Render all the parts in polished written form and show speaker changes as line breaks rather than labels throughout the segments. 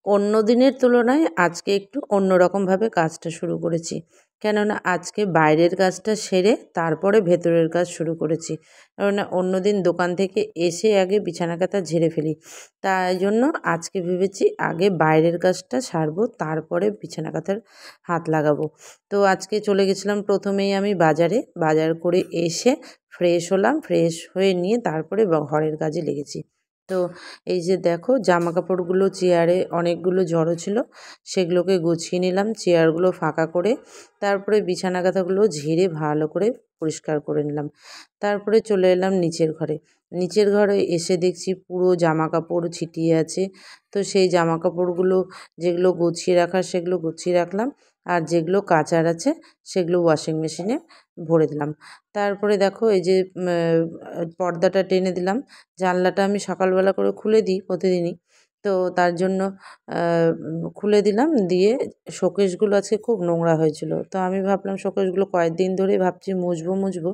অন্য দিনের তুলনায় আজকে একটু অন্যরকমভাবে কাজটা শুরু করেছি। কেননা আজকে বাইরের কাজটা সেরে তারপরে ভেতরের কাজ শুরু করেছি। কেননা অন্যদিন দোকান থেকে এসে আগে বিছানা কাঁথা ঝেড়ে ফেলি। তাই জন্য আজকে ভেবেছি আগে বাইরের কাজটা সারবো, তারপরে বিছানা কাঁথার হাত লাগাবো। তো আজকে চলে গেছিলাম প্রথমেই আমি বাজারে। বাজার করে এসে ফ্রেশ হলাম। ফ্রেশ হয়ে নিয়ে তারপরে ঘরের কাজে লেগেছি। তো এই যে দেখো জামাকাপড়গুলো চেয়ারে অনেকগুলো জড়ো ছিল, সেগুলোকে গুছিয়ে নিলাম চেয়ারগুলো ফাঁকা করে। তারপরে বিছানা কাঁথাগুলো ঝেড়ে ভালো করে পরিষ্কার করে নিলাম। তারপরে চলে এলাম নিচের ঘরে। নিচের ঘরে এসে দেখছি পুরো জামাকাপড় ছিটিয়ে আছে। তো সেই জামাকাপড়গুলো যেগুলো গুছিয়ে রাখার সেগুলো গুছিয়ে রাখলাম, আর যেগুলো কাচার আছে সেগুলো ওয়াশিং মেশিনে ভরে দিলাম। তারপরে দেখো এই যে পর্দাটা টেনে দিলাম। জানলাটা আমি সকালবেলা করে খুলে দিই প্রতিদিনই। তো তার জন্য খুলে দিলাম, দিয়ে শোকেসগুলো আজকে খুব নোংরা হয়েছিল। তো আমি ভাবলাম শোকেসগুলো কয়েকদিন ধরেই ভাবছি মুছবো,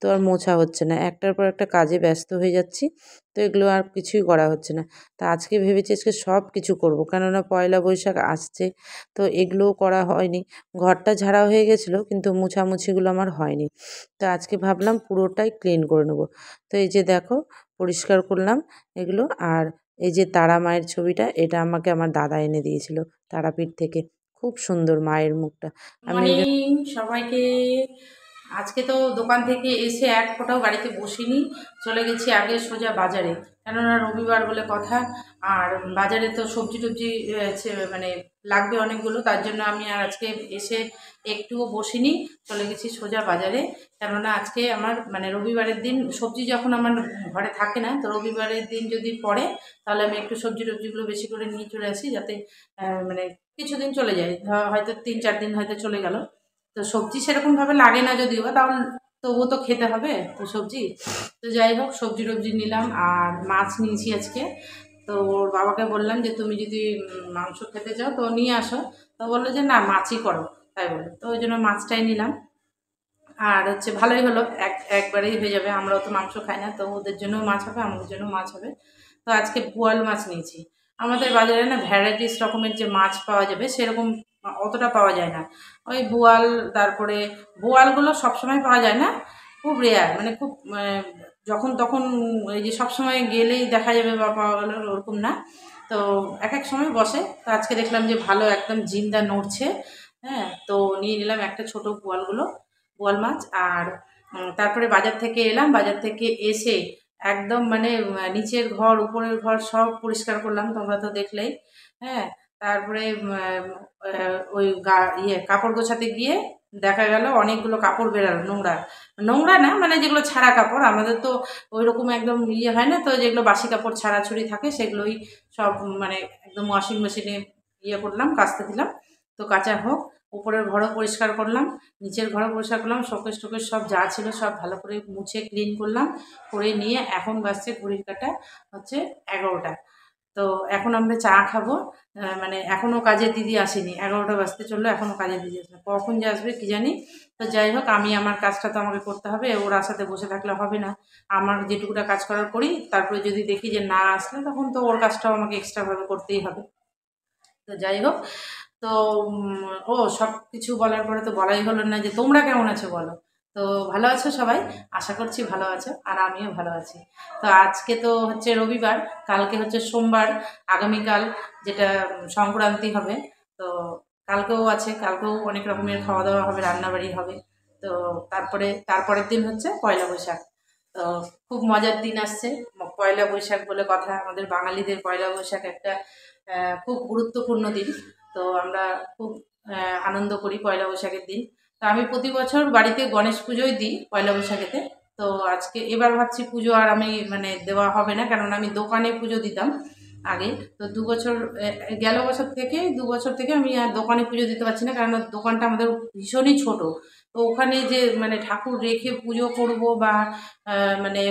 তো আর মোছা হচ্ছে না। একটার পর একটা কাজে ব্যস্ত হয়ে যাচ্ছি। তো এগুলো আর কিছুই করা হচ্ছে না। তা আজকে ভেবেছি আজকে সব কিছু করব। কেননা পয়লা বৈশাখ আসছে, তো এগুলোও করা হয়নি। ঘরটা ঝাড়া হয়ে গেছিলো কিন্তু মোছামুছিগুলো আমার হয়নি। তো আজকে ভাবলাম পুরোটাই ক্লিন করে নেব। তো এই যে দেখো পরিষ্কার করলাম এগুলো। আর এই যে তারা মায়ের ছবিটা, এটা আমাকে আমার দাদা এনে দিয়েছিল তারাপীঠ থেকে। খুব সুন্দর মায়ের মুখটা। আমি ওই জন্য
মর্নিং সবাইকে। আজকে তো দোকান থেকে এসে এক ফোঁটাও বাড়িতে বসিনি, চলে গেছি আগে সোজা বাজারে। কেননা রবিবার বলে কথা, আর বাজারে তো সবজি টবজি মানে লাগবে অনেকগুলো, তার জন্য আমি আর আজকে এসে একটুও বসিনি, চলে গেছি সোজা বাজারে। কেননা আজকে আমার মানে রবিবারের দিন সবজি যখন আমার ঘরে থাকে না, তো রবিবারের দিন যদি পড়ে তাহলে আমি একটু সবজি টবজিগুলো বেশি করে নিয়ে চলে আসি, যাতে মানে কিছুদিন চলে যায়, হয়তো 3-4 দিন হয়তো চলে গেল। তো সবজি সেরকমভাবে লাগে না যদিও বা, তাও তবুও তো খেতে হবে তো সবজি। তো যাই হোক সবজি টবজি নিলাম, আর মাছ নিয়েছি আজকে। তো ওর বাবাকে বললাম যে তুমি যদি মাংস খেতে চাও তো নিয়ে আসো। তো বললো যে না মাছই করো, তাই বলে তো ওই জন্য মাছটাই নিলাম। আর হচ্ছে ভালোই হলো, একবারেই হয়ে যাবে, আমরাও তো মাংস খাই না, তো ওদের জন্যও মাছ হবে আমাদের জন্যও মাছ হবে। তো আজকে বোয়াল মাছ নিয়েছি। আমাদের বাজারে না ভ্যারাইটিস রকমের যে মাছ পাওয়া যাবে সেরকম অতটা পাওয়া যায় না। ওই বোয়াল, তারপরে বোয়ালগুলো সবসময় পাওয়া যায় না, খুব রেয়ার, মানে খুব যখন তখন, এই যে সবসময় গেলেই দেখা যাবে বা পাওয়া গেল ওরকম না। তো এক এক সময় বসে, তো আজকে দেখলাম যে ভালো একদম জিন্দা নড়ছে। হ্যাঁ, তো নিয়ে নিলাম একটা ছোট বোয়াল মাছ। আর তারপরে বাজার থেকে এলাম, বাজার থেকে এসে একদম মানে নিচের ঘর উপরের ঘর সব পরিষ্কার করলাম, তোমরা তো দেখলেই। হ্যাঁ, তারপরে ওই কাপড় গোছাতে গিয়ে দেখা গেল অনেকগুলো কাপড় বেরালো, নোংরা নোংরা না মানে যেগুলো ছাড়া কাপড়, আমাদের তো ওই রকম একদম হয় না, তো যেগুলো বাসি কাপড় ছাড়াছুড়ি থাকে সেগুলোই সব মানে একদম ওয়াশিং মেশিনে করলাম, কাচতে দিলাম। তো কাচা হোক, উপরের ঘরও পরিষ্কার করলাম, নিচের ঘরও পরিষ্কার করলাম, শোকেস টোকেস সব যা ছিল সব ভালো করে মুছে ক্লিন করলাম, করে নিয়ে এখন বাজছে ঘড়ির কাঁটা হচ্ছে 11টা। তো এখন আমরা চা খাবো। মানে এখনও কাজের দিদি আসেনি, 11টা বাজতে চললো, এখনও কাজের দিদি আসেনি, কখন যে আসবে কী জানি। তো যাই হোক আমি আমার কাজটা তো আমাকে করতে হবে, ওর আশাতে বসে থাকলে হবে না। আমার যেটুকুটা কাজ করার করি, তারপরে যদি দেখি যে না আসলে তখন তো ওর কাজটাও আমাকে এক্সট্রাভাবে করতেই হবে। তো যাই হোক, তো ও সব কিছু বলার পরে তো বলাই হলো না যে তোমরা কেমন আছো বলো। তো ভালো আছো সবাই, আশা করছি ভালো আছো, আর আমিও ভালো আছি। তো আজকে তো হচ্ছে রবিবার, কালকে হচ্ছে সোমবার, আগামীকাল যেটা সংক্রান্তি হবে। তো কালকেও আছে, কালকেও অনেক রকমের খাওয়া দাওয়া হবে, রান্নাবাড়ি হবে। তো তারপরের দিন হচ্ছে পয়লা বৈশাখ। তো খুব মজার দিন আসছে, পয়লা বৈশাখ বলে কথা, আমাদের বাঙালিদের পয়লা বৈশাখ একটা খুব গুরুত্বপূর্ণ দিন। তো আমরা খুব আনন্দ করি পয়লা বৈশাখের দিন। তো আমি প্রতি বছর বাড়িতে গণেশ পুজোই দিই পয়লা বৈশাখেতে। তো আজকে এবার ভাবছি পুজো আর আমি মানে দেওয়া হবে না, কারণ আমি দোকানে পুজো দিতাম আগে। তো 2 বছর গেল বছর থেকে 2 বছর থেকে আমি আর দোকানে পুজো দিতে পারছি না, কারণ দোকানটা আমাদের ভীষণই ছোট। তো ওখানে যে মানে ঠাকুর রেখে পুজো করব বা মানে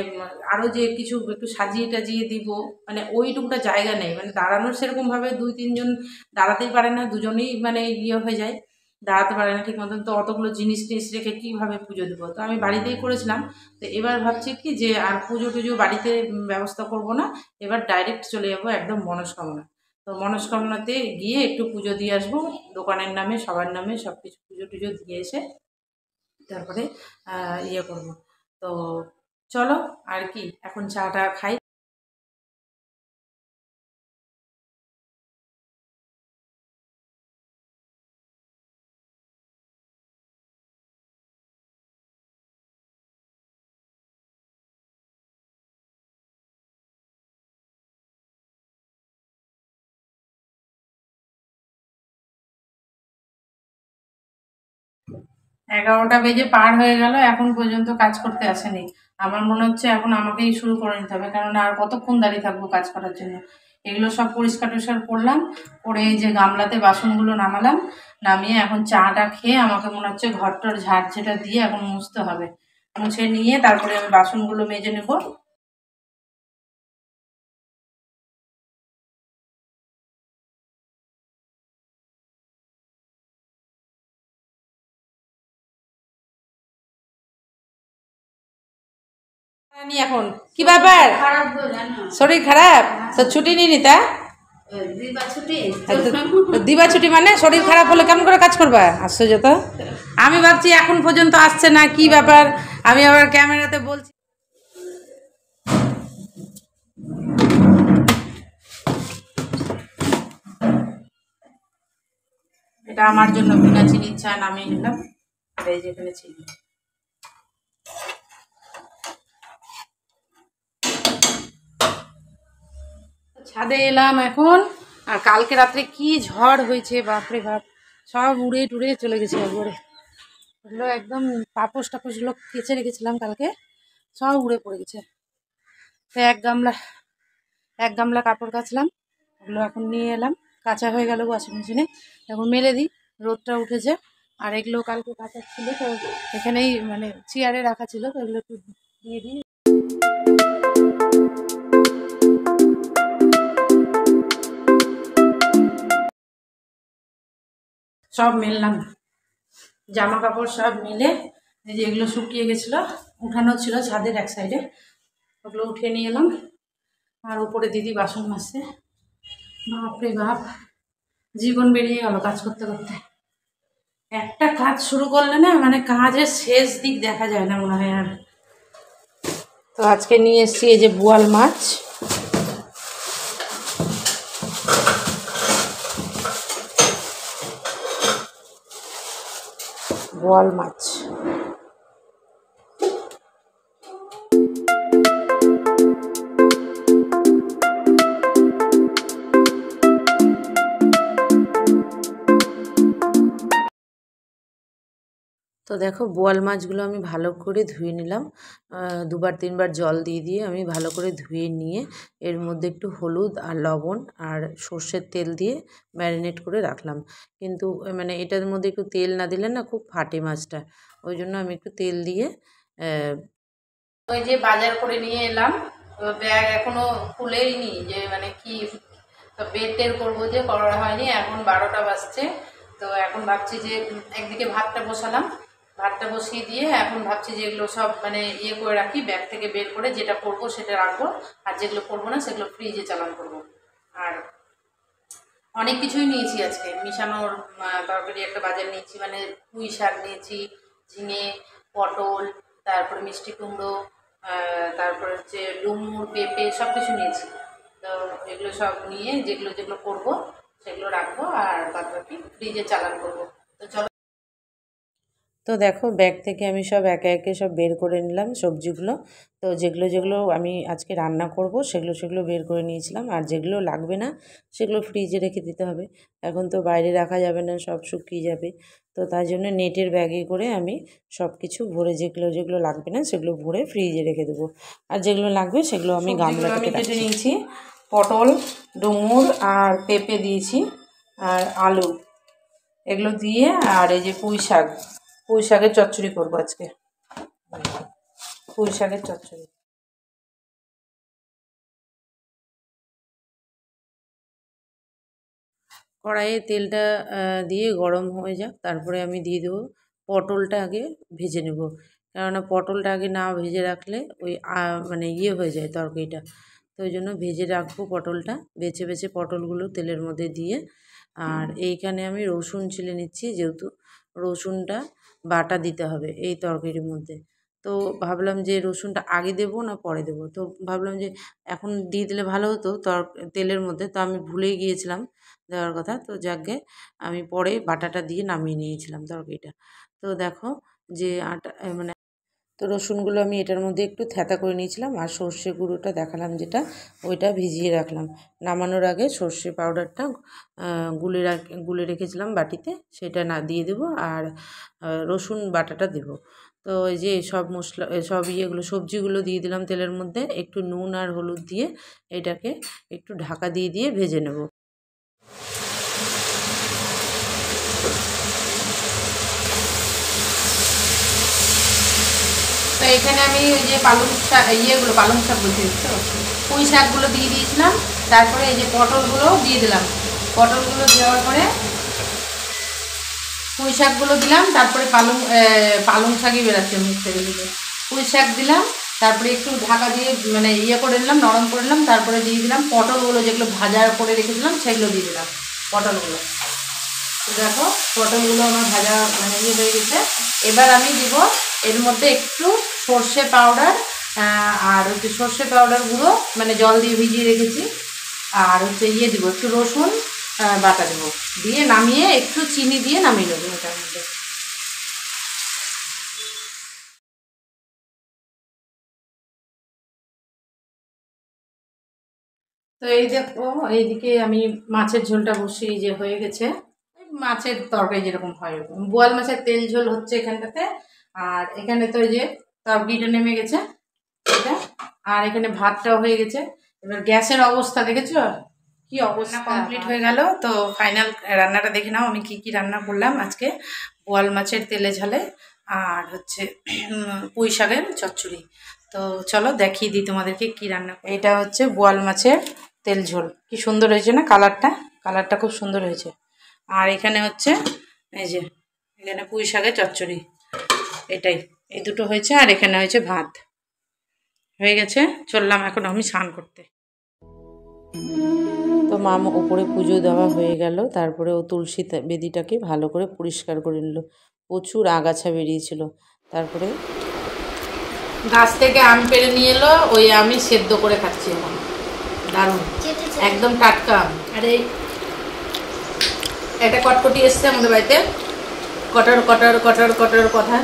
আরও যে কিছু একটু সাজিয়ে টাজিয়ে দিব, মানে ওইটুকুটা জায়গা নেই, মানে দাঁড়ানোর সেরকমভাবে 2-3 জন দাঁড়াতেই পারে না, দুজনেই মানে হয়ে যায়, দাঁড়াতে পারে না ঠিক মতন। তো অতগুলো জিনিস টিনিস রেখে কীভাবে পুজো দেবো, তো আমি বাড়িতেই করেছিলাম। তো এবার ভাবছি কি যে আর পুজো টুজো বাড়িতে ব্যবস্থা করব না, এবার ডাইরেক্ট চলে যাবো একদম মনস্কামনা। তো তো মনস্কামনাতে গিয়ে একটু পুজো দিয়ে আসবো, দোকানের নামে সবার নামে সব কিছু পুজো টুজো দিয়ে এসে তারপরে ইয়ে করব। তো চলো আর কি, এখন চাটা খাই। এগারোটা বেজে পার হয়ে গেল, এখন পর্যন্ত কাজ করতে আসেনি। আমার মনে হচ্ছে এখন আমাকেই শুরু করে নিতে হবে, কারণ আর কতক্ষণ দাঁড়িয়ে থাকবো কাজ করার জন্য। এগুলো সব পরিষ্কার টরিষ্কার করলাম, করে এই যে গামলাতে বাসনগুলো নামালাম, নামিয়ে এখন চাটা খেয়ে আমাকে মনে হচ্ছে ঘরটর ঝাড় ঝেটা দিয়ে এখন মুছতে হবে। মুছে নিয়ে তারপরে আমি বাসনগুলো মেজে নেবো। এখন কি ব্যাপার, শরীর খারাপ তো ছুটি নিয়ে নিতা? দিবা ছুটি মানে শরীর খারাপ হলে কেমন করে কাজ করবা? আশ্চর্য তো, আমি ভাবছি এখন পর্যন্ত আসছে না, কি ব্যাপার। আমি আবার ক্যামেরাতে বলছি। এটা আমার জন্য বিনা চিনির চা নামিয়ে নিলাম, আর এই যেখানে চিনি। ছাদে এলাম এখন, আর কালকে রাত্রে কি ঝড় হয়েছে বাপরে বাপ, সব উড়ে টুড়ে চলে গেছে একবারে। ওগুলো একদম পাপোশ টাপোশগুলো কেচে রেখেছিলাম কালকে, সব উড়ে পড়ে গেছে। তো এক গামলা কাপড় কাচলাম, ওগুলো এখন নিয়ে এলাম, কাঁচা হয়ে গেল ওয়াশিং মেশিনে, এখন মেলে দিই, রোদটা উঠেছে। আর এগুলো কালকে কাঁচা ছিল, তো এখানেই মানে চেয়ারে রাখা ছিল, তো এগুলো একটু দিয়ে দিই। সব মেললাম, জামা কাপড় সব মিলে, এই যে এগুলো শুকিয়ে গেছিলো, উঠানো ছিল ছাদের এক সাইডে, ওগুলো উঠিয়ে নিয়ে এলাম। আর উপরে দিদি বাসন মাজছে। বাপরে বাপ, জীবন বেরিয়ে গেল কাজ করতে করতে। একটা কাজ শুরু করলে না মানে কাজের শেষ দিক দেখা যায় না মনে হয় আর। তো আজকে নিয়ে এসেছি এই যে বোয়াল মাছ, বোয়াল মাছ। তো দেখো বোয়াল মাছগুলো আমি ভালো করে ধুয়ে নিলাম, দুবার তিনবার জল দিয়ে দিয়ে আমি ভালো করে ধুয়ে নিয়ে এর মধ্যে একটু হলুদ আর লবণ আর সর্ষের তেল দিয়ে ম্যারিনেট করে রাখলাম। কিন্তু মানে এটার মধ্যে একটু তেল না দিলে না খুব ফাটে মাছটা, ওই জন্য আমি একটু তেল দিয়ে ওই যে বাজার করে নিয়ে এলাম। ব্যাগ এখনো খুলেইনি, যে মানে কি বের টের করবো, যে করা হয়নি, এখন 12টা বাজছে। তো এখন ভাবছি যে একদিকে ভাতটা বসালাম, ভাতটা বসিয়ে দিয়ে এখন ভাবছি যে এগুলো সব মানে ইয়ে করে রাখি, ব্যাগ থেকে বের করে যেটা করবো সেটা রাখবো, আর যেগুলো করবো না সেগুলো ফ্রিজে চালান করবো। আর অনেক কিছুই নিয়েছি আজকে, মিশানোর তরকারি একটা বাজার নিয়েছি, মানে পুঁই শাক নিয়েছি, ঝিঙে, পটল, তারপরে মিষ্টি কুমড়ো, তারপরে হচ্ছে ডুমুর, পেঁপে, সব কিছু নিয়েছি। তো এগুলো সব নিয়ে যেগুলো যেগুলো করবো সেগুলো রাখবো, আর বাদ বাকি ফ্রিজে চালান করবো। তো চলো। তো দেখো ব্যাগ থেকে আমি সব একে একে সব বের করে নিলাম সবজিগুলো। তো যেগুলো যেগুলো আমি আজকে রান্না করব সেগুলো সেগুলো বের করে নিয়েছিলাম, আর যেগুলো লাগবে না সেগুলো ফ্রিজে রেখে দিতে হবে। এখন তো বাইরে রাখা যাবে না, সব শুকিয়ে যাবে। তো তাই জন্য নেটের ব্যাগে করে আমি সব কিছু ভরে, যেগুলো যেগুলো লাগবে না সেগুলো ভরে ফ্রিজে রেখে দেবো, আর যেগুলো লাগবে সেগুলো আমি গামলাতে কেটে নিয়েছি। পটল, ডুমুর আর পেঁপে দিয়েছি, আর আলু, এগুলো দিয়ে, আর এই যে পুঁই শাক, পুঁই শাকের চচ্চড়ি করবো আজকে, পুঁই শাকের চচ্চড়ি। কড়াইয়ে তেলটা দিয়ে গরম হয়ে যাক, তারপরে আমি দিয়ে দেবো পটলটা, আগে ভেজে নেব, কেননা পটলটা আগে না ভেজে রাখলে ওই মানে ইয়ে হয়ে যায় তরকারিটা।
তো ওই জন্য ভেজে রাখবো পটলটা, বেছে বেছে পটলগুলো তেলের মধ্যে দিয়ে। আর এইখানে আমি রসুন ছিলে নিচ্ছি, যেহেতু রসুনটা বাটা দিতে হবে এই তরকারির মধ্যে। তো ভাবলাম যে রসুনটা আগে দেবো না পরে দেবো, তো ভাবলাম যে এখন দিয়ে দিলে ভালো হতো তেলের মধ্যে, তো আমি ভুলেই গিয়েছিলাম দেওয়ার কথা। তো যাকগে আমি পরে বাটাটা দিয়ে নামিয়ে নিয়েছিলাম তরকারিটা। তো দেখো যে মানে তো রসুনগুলো আমি এটার মধ্যে একটু থ্যাতা করে নিয়েছিলাম, আর সর্ষে গুঁড়োটা দেখালাম যেটা, ওইটা ভিজিয়ে রাখলাম। নামানোর আগে সর্ষে পাউডারটা গুলে রেখেছিলাম বাটিতে, সেটা না দিয়ে দেবো, আর রসুন বাটাটা দেবো। তো এই যে সব মশলা সব ইয়েগুলো সবজিগুলো দিয়ে দিলাম তেলের মধ্যে, একটু নুন আর হলুদ দিয়ে এটাকে একটু ঢাকা দিয়ে দিয়ে ভেজে নেব।
তো এখানে আমি ওই যে পালং শাক বলতে পুঁই শাকগুলো দিয়ে দিয়েছিলাম। তারপরে এই যে পটলগুলো দিয়ে দিলাম। পটলগুলো দেওয়ার পরে পুঁই শাকগুলো দিলাম। তারপরে পালং শাকই বেরাচ্ছে মুখ থেকে দিলে, পুঁই শাক দিলাম। তারপরে একটু ঢাকা দিয়ে মানে করে নিলাম, নরম করে নিলাম। তারপরে দিয়ে দিলাম পটলগুলো, যেগুলো ভাজা করে রেখেছিলাম সেগুলো দিয়ে দিলাম পটলগুলো। তো দেখো পটলগুলো আমার ভাজা মানে হয়ে গেছে। এবার আমি দিব এর মধ্যে একটু সর্ষে পাউডার, আর হচ্ছে সর্ষে পাউডার গুঁড়ো মানে জল দিয়ে ভিজিয়ে রেখেছি, আর হচ্ছে দিব একটু রসুন বাটা দেবো, দিয়ে নামিয়ে একটু চিনি দিয়ে নামিয়ে নেবো এটার মধ্যে। তো এই দেখো এইদিকে আমি মাছের ঝোলটা বসিয়ে যে হয়ে গেছে, মাছের তরকারি যেরকম হয় এরকম বোয়াল মাছের তেল ঝোল হচ্ছে এখানটাতে। আর এখানে তো এই যে তরকারিটা নেমে গেছে এটা, আর এখানে ভাতটাও হয়ে গেছে। এবার গ্যাসের অবস্থা দেখেছো কি অবস্থা, কমপ্লিট হয়ে গেল। তো ফাইনাল রান্নাটা দেখে নাও আমি কি রান্না করলাম আজকে। বোয়াল মাছের তেলে ঝালে, আর হচ্ছে পুঁই শাকের চচ্চড়ি। তো চলো দেখিয়ে দিই তোমাদেরকে কি রান্না। এটা হচ্ছে বোয়াল মাছের তেল ঝোল, কি সুন্দর হয়েছে না কালারটা খুব সুন্দর হয়েছে। আর এখানে হচ্ছে এই যে এখানে পুঁই শাকের চচ্চড়ি, এই দুটো হয়েছে। আর এখানে হয়েছে ভাত হয়ে গেছে। চললাম এখন আমি স্নান করতে।
তো মা উপরে পুজো দেওয়া হয়ে গেল, তারপরে ও তুলসী বেদিটাকে ভালো করে পরিষ্কার করে নিল, প্রচুর আগাছা বেরিয়েছিল। তারপরে
গাছ থেকে আম পেড়ে নিয়ে এলো, ওই আমি সেদ্ধ করে খাচ্ছি এখন, দারুণ একদম টাটকা আম। আর এই একটা কটকটি এসছে আমাদের বাড়িতে, কটর কটর কটর কটর কথা,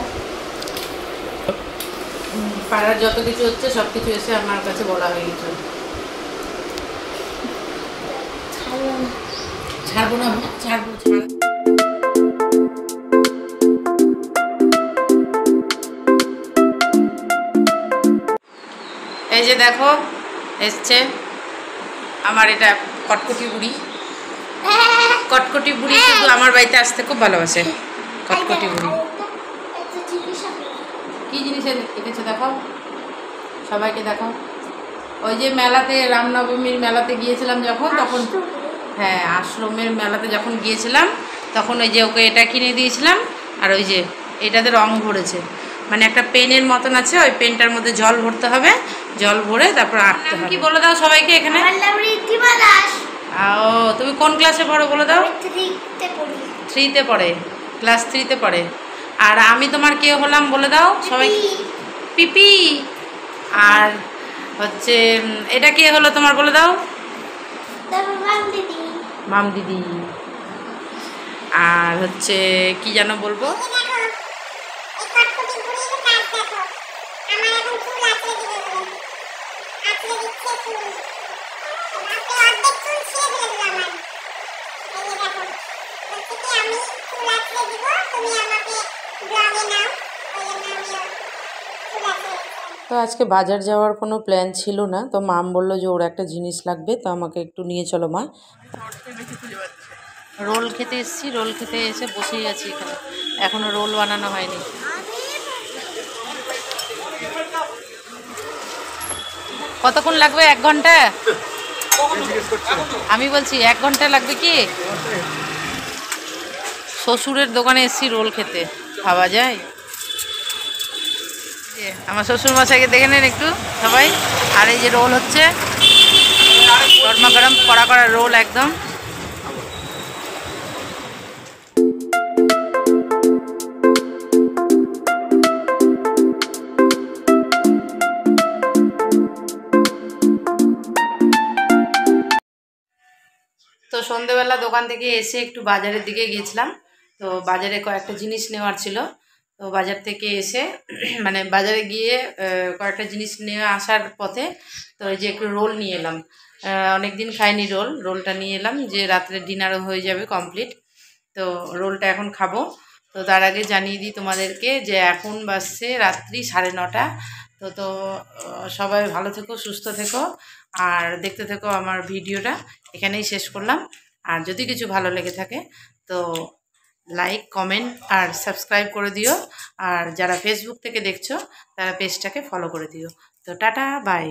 পাড়ার যত কিছু হচ্ছে সব কিছু এসে আমার কাছে বলা হয়ে গেছে। ছাড়বো না, ছাড়বো। এই যে দেখো এসছে আমার এটা কটকটি বুড়ি। কটকটি বুড়ি শুধু আমার বাড়িতে আসতে খুব ভালোবাসে। কটকটি বুড়ি কি জিনিস এনেছে দেখো, সবাইকে দেখো। ওই যে মেলাতে রামনবমীর মেলাতে গিয়েছিলাম যখন, তখন হ্যাঁ আশ্রমের মেলাতে যখন গিয়েছিলাম তখন ওই যে ওকে এটা কিনে দিয়েছিলাম। আর ওই যে এটাতে রং ভরেছে, মানে একটা পেনের মতন আছে, ওই পেনটার মধ্যে জল ভরতে হবে, জল ভরে তারপর আঁকতে হবে। কি বলে দাও সবাইকে এখানে। ও তুমি কোন ক্লাসে পড়ো বলে দাও। 3-তে পড়ে, ক্লাস 3-তে পড়ে। আর আমি তোমার কে হলাম বলে দাও সবাই। পিপি। আর হচ্ছে এটা কে হলো তোমার বলে দাও। মাম দিদি। আর হচ্ছে কি যেন বলবো,
তো আজকে বাজার যাওয়ার কোনো প্ল্যান ছিল না, তো মাম বললো যে ওর একটা জিনিস লাগবে, তো আমাকে একটু নিয়ে চলো মা।
রোল খেতে এসেছি, রোল খেতে এসে বসেই আছি এখানে, এখনো রোল বানানো হয়নি। কতক্ষণ লাগবে? 1 ঘন্টা? আমি বলছি 1 ঘন্টা লাগবে কি? শ্বশুরের দোকানে এসেছি রোল খেতে, ভাবা যায়? আমার শ্বশুর মশাইকে দেখে নেন একটু সবাই। আর এই যে রোল হচ্ছে, গরমা গরম কড়া কড়া রোল একদম। তো সন্ধেবেলা দোকান থেকে এসে একটু বাজারের দিকে গেছিলাম। তো বাজারে কয়েকটা জিনিস নেওয়ার ছিল। তো বাজার থেকে এসে মানে বাজারে গিয়ে কয়েকটা জিনিস নিয়ে আসার পথে তো এই যে একটু রোল নিয়ে এলাম। অনেক দিন খাইনি রোলটা নিয়ে এলাম, যে রাত্রে ডিনারও হয়ে যাবে কমপ্লিট। তো রোলটা এখন খাবো। তো তার আগে জানিয়ে দিই তোমাদেরকে যে এখন বাজছে রাত্রি 9:30। তো সবাই ভালো থেকো, সুস্থ থেকো, আর দেখতে থেকো আমার ভিডিওটা। এখানেই শেষ করলাম। আর যদি কিছু ভালো লেগে থাকে তো লাইক, কমেন্ট আর সাবস্ক্রাইব করে দিও। আর যারা ফেসবুক থেকে দেখছো তারা পেজটাকে ফলো করে দিও। তো টাটা, বাই।